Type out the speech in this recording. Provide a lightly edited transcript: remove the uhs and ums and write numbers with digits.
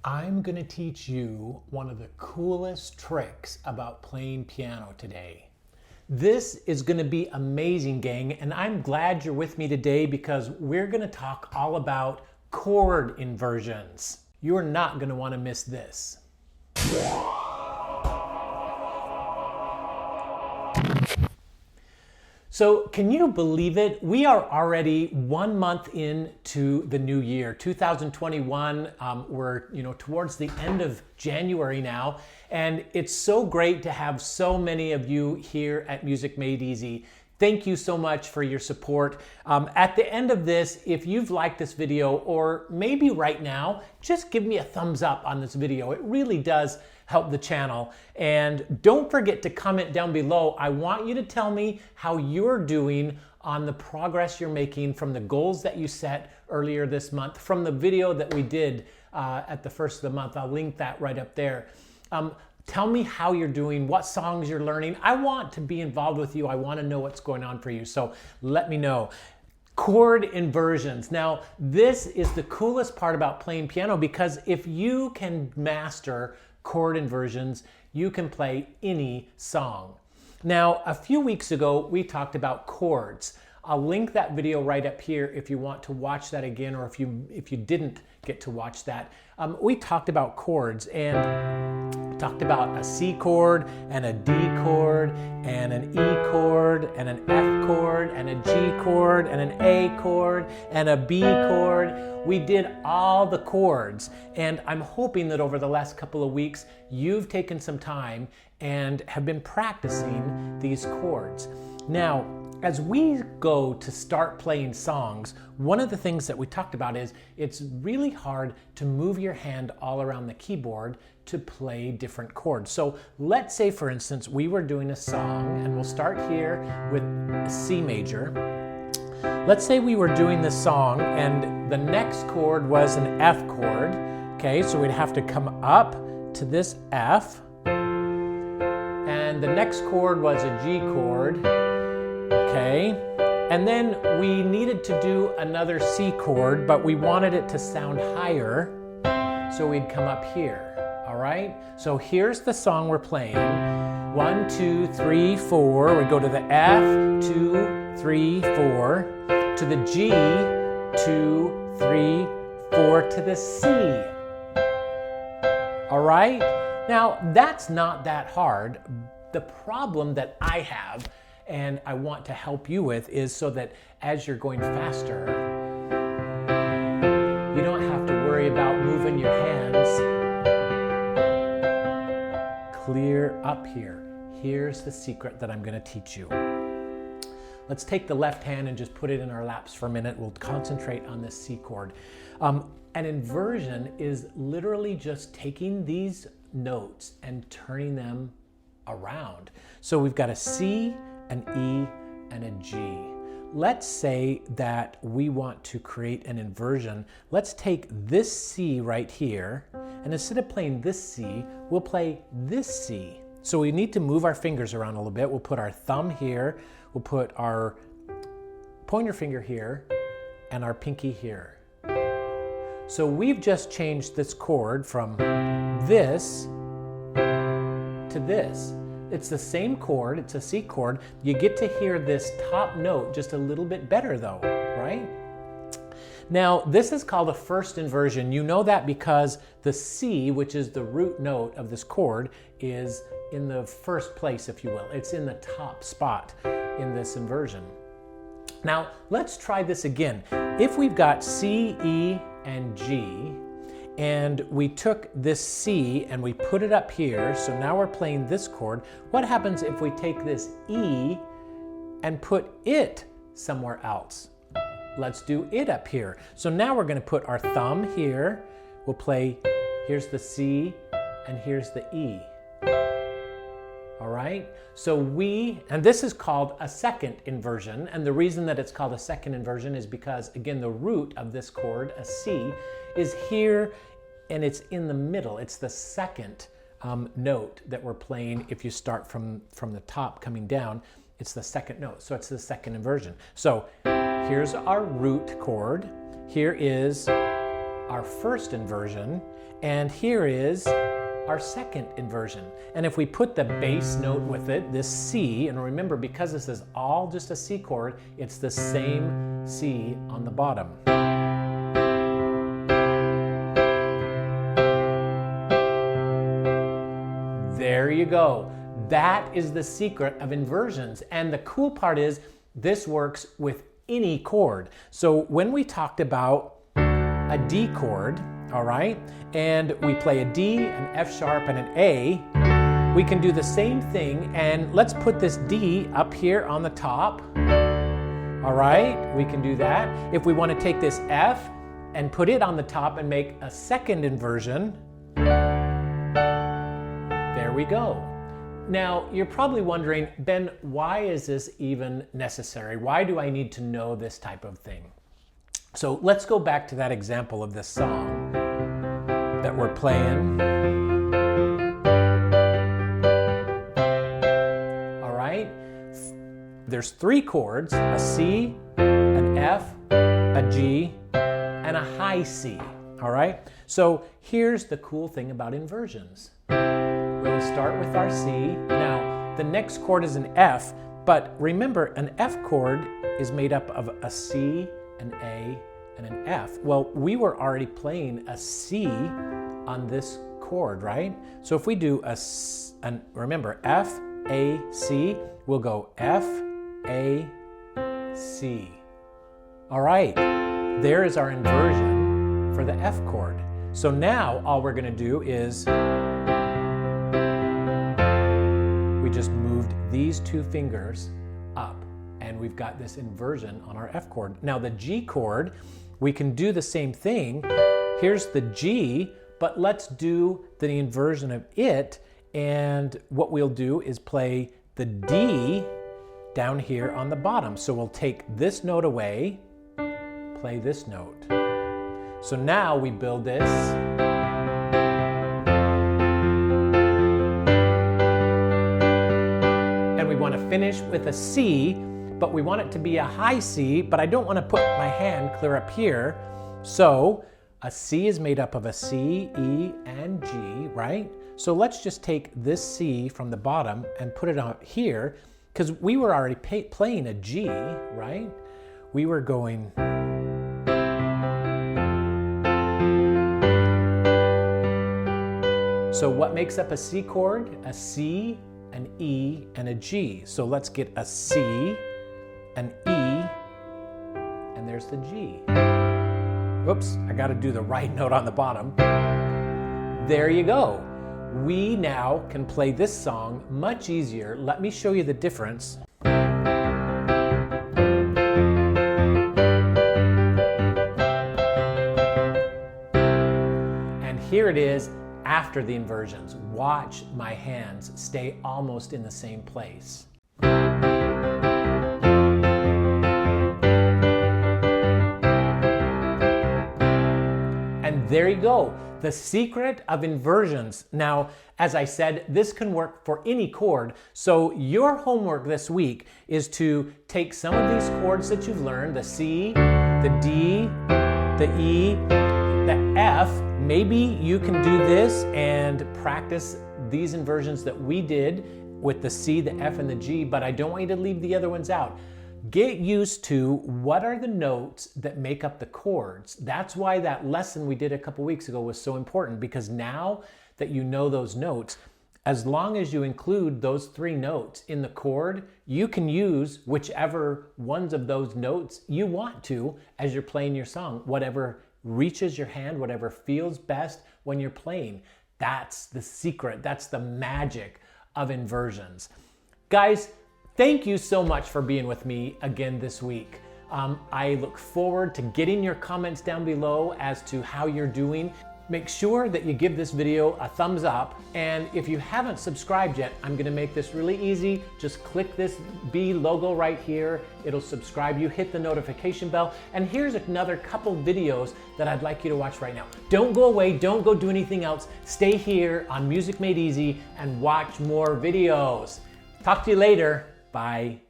I'm going to teach you one of the coolest tricks about playing piano today. This is going to be amazing, gang, and I'm glad you're with me today because we're going to talk all about chord inversions. You're not going to want to miss this. So can you believe it? We are already 1 month into the new year, 2021. We're towards the end of January now, and it's so great to have so many of you here at Music Made Easy. Thank you so much for your support. At the end of this, if you've liked this video, or maybe right now, just give me a thumbs up on this video. It really does help the channel. And don't forget to comment down below. I want you to tell me how you're doing on the progress you're making from the goals that you set earlier this month, from the video that we did at the first of the month. I'll link that right up there. Tell me how you're doing, what songs you're learning. I want to be involved with you. I want to know what's going on for you. So let me know. Chord inversions. Now, this is the coolest part about playing piano because if you can master chord inversions, you can play any song. Now, a few weeks ago, we talked about chords. I'll link that video right up here if you want to watch that again, or if you didn't get to watch that. We talked about chords and talked about a C chord and a D chord and an E chord and an F chord and a G chord and an A chord and a B chord. We did all the chords, and I'm hoping that over the last couple of weeks you've taken some time and have been practicing these chords. Now, as we go to start playing songs, one of the things that we talked about is it's really hard to move your hand all around the keyboard to play different chords. So let's say, for instance, we were doing a song, and we'll start here with C major. Let's say we were doing this song, and the next chord was an F chord. Okay, so we'd have to come up to this F, and the next chord was a G chord. Okay, and then we needed to do another C chord, but we wanted it to sound higher, so we'd come up here. All right, so here's the song we're playing. 1, 2, 3, 4. We go to the F, 2, 3, 4, to the G, 2, 3, 4, to the C. All right, now that's not that hard. The problem that I have, and I want to help you with, is so that as you're going faster, you don't have to worry about moving your hands. Clear up here. Here's the secret that I'm going to teach you. Let's take the left hand and just put it in our laps for a minute. We'll concentrate on this C chord. An inversion is literally just taking these notes and turning them around. So we've got a C, an E, and a G. Let's say that we want to create an inversion. Let's take this C right here, and instead of playing this C, we'll play this C. So we need to move our fingers around a little bit. We'll put our thumb here, we'll put our pointer finger here, and our pinky here. So we've just changed this chord from this to this. It's the same chord, it's a C chord. You get to hear this top note just a little bit better though, right? Now, this is called a first inversion. You know that because the C, which is the root note of this chord, is in the first place, if you will. It's in the top spot in this inversion. Now, let's try this again. If we've got C, E, and G, and we took this C and we put it up here, so now we're playing this chord. What happens if we take this E and put it somewhere else? Let's do it up here. So now we're going to put our thumb here. We'll play, here's the C and here's the E. All right, so and this is called a second inversion, and the reason that it's called a second inversion is because, again, the root of this chord, a C, is here, and it's in the middle. It's the second note that we're playing. If you start from the top coming down, it's the second note, so it's the second inversion. So here's our root chord. Here is our first inversion, And here is our second inversion. And if we put the bass note with it, this C, and remember, because this is all just a C chord, it's the same C on the bottom. There you go. That is the secret of inversions. And the cool part is this works with any chord. So when we talked about a D chord, all right, and we play a D, an F sharp, and an A, we can do the same thing, and let's put this D up here on the top. All right, we can do that. If we want to take this F and put it on the top and make a second inversion, there we go. Now, you're probably wondering, Ben, why is this even necessary? Why do I need to know this type of thing? So let's go back to that example of this song that we're playing. All right, there's three chords, a C, an F, a G, and a high C. All right, so here's the cool thing about inversions. We'll start with our C. Now, the next chord is an F, but remember, an F chord is made up of a C, an A, and an F. Well, we were already playing a C on this chord, right? So if we do remember, F, A, C, we'll go F, A, C. All right, there is our inversion for the F chord. So now all we're gonna do is we just moved these two fingers up, and we've got this inversion on our F chord. Now the G chord, we can do the same thing. Here's the G, but let's do the inversion of it, and what we'll do is play the D down here on the bottom. So we'll take this note away, play this note. So now we build this. And we want to finish with a C, but we want it to be a high C, but I don't want to put my hand clear up here. So a C is made up of a C, E, and G, right? So let's just take this C from the bottom and put it up here, because we were already playing a G, right? We were going... So what makes up a C chord? A C, an E, and a G. So let's get a C, an E, and there's the G. Oops, I got to do the right note on the bottom. There you go. We now can play this song much easier. Let me show you the difference. And here it is after the inversions. Watch my hands stay almost in the same place. And there you go, the secret of inversions. Now, as I said, this can work for any chord. So your homework this week is to take some of these chords that you've learned, the C, the D, the E, the F. Maybe you can do this and practice these inversions that we did with the C, the F, and the G, but I don't want you to leave the other ones out. Get used to what are the notes that make up the chords. That's why that lesson we did a couple weeks ago was so important, because now that you know those notes, as long as you include those three notes in the chord, you can use whichever ones of those notes you want to as you're playing your song, whatever reaches your hand, whatever feels best when you're playing. That's the secret. That's the magic of inversions. Guys, thank you so much for being with me again this week. I look forward to getting your comments down below as to how you're doing. Make sure that you give this video a thumbs up, and if you haven't subscribed yet, I'm gonna make this really easy. Just click this B logo right here. It'll subscribe you, hit the notification bell, and here's another couple videos that I'd like you to watch right now. Don't go away, don't go do anything else. Stay here on Music Made Easy and watch more videos. Talk to you later, bye.